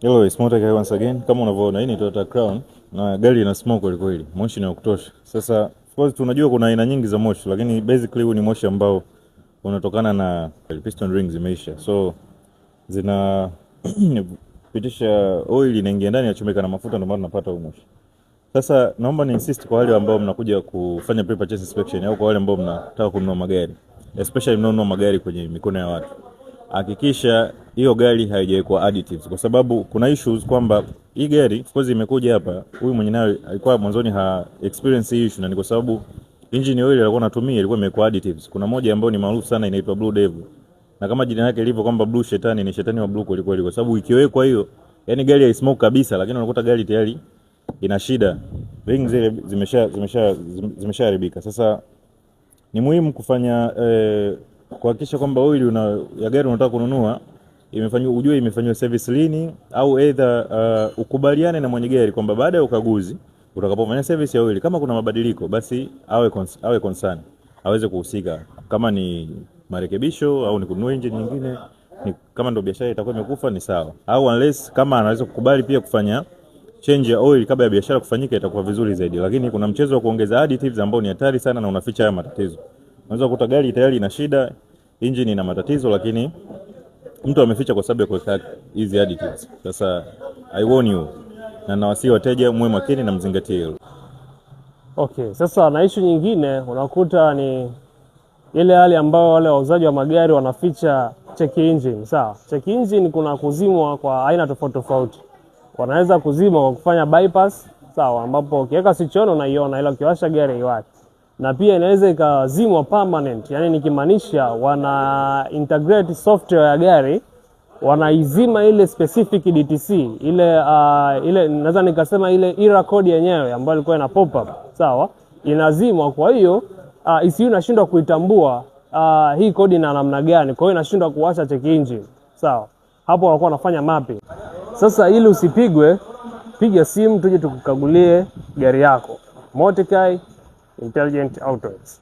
Hello, it's Motokai once again. Kama unavyoona hii ni Toyota Crown na gari ina smoke kweli kweli. Moshi ni wa kutosha. Sasa of course tunajua kuna aina nyingi za moshi, lakini basically huu ni moshi ambao unatokana na piston rings zimeisha. So zina pitisha oil inaingia ndani inachomeka na mafuta, ndio maana tunapata huu moshi. Sasa naomba ni insist kwa wale ambao mnakuja kufanya pre-purchase inspection au kwa wale ambao mnataka kununua magari, especially mnaonunua magari kwenye mikono ya watu, hakikisha hiyo gari haijawekwa additives, kwa sababu kuna issues kwamba hii gari of course imekuja hapa, huyu mwenye nayo alikuwa mwanzoni experience hii issue, na ni kwa sababu engine oil alikuwa anatumia ilikuwa imewekwa additives. Kuna moja ambayo ni maarufu sana inaitwa Blue Devil, na kama jina lake lilivyo kwamba blue shetani, ni shetani wa blue kweli, kwa sababu ikiwekwa hiyo, yani gari ya smoke kabisa, lakini unakuta gari tayari ina shida, rings zile zimeshaharibika. Sasa ni muhimu kufanya kuhakikisha kwamba oil ya gari unataka kununua ujue imefanywa service lini, au either ukubaliane na mwenye gari kwamba baada ya ukaguzi utakapofanya service ya oil kama kuna mabadiliko basi awe concern, aweze kuhusika, kama ni marekebisho au ni kununua engine nyingine, kama ndio biashara itakuwa imekufa ni sawa, au unless kama anaweza kukubali pia kufanya change ya oil kabla ya biashara kufanyika itakuwa vizuri zaidi. Lakini kuna mchezo wa kuongeza additives ambao ni hatari sana na unaficha haya matatizo. Unaweza kukuta gari tayari ina shida, engine ina matatizo, lakini mtu ameficha kwa sababu ya kuweka hizi additives. Sasa I warn you, na nawasihi wateja muwe makini na mzingatie hilo. Okay, sasa na issue nyingine unakuta ni ile hali ambao wale wauzaji wa magari wanaficha check engine. Sawa, check engine kuna kuzimwa kwa aina tofauti tofauti. Wanaweza kuzima kwa kufanya bypass, sawa, ambapo ukiweka switch on unaiona, ila ukiwasha gari haiwaki. Na pia inaweza ikazimwa permanent, yani nikimaanisha wana integrate software ya gari, wanaizima ile specific DTC, ile naweza nikasema ile error code yenyewe ambayo ilikuwa ina pop up, sawa, inazimwa. Kwa hiyo ECU inashindwa kuitambua hii code ina namna gani, kwa hiyo inashindwa kuwasha check engine, sawa. Hapo wanakuwa wanafanya mapping. Sasa ili usipigwe, piga simu tuje tukukagulie gari yako. Motokai Intelligent Autos.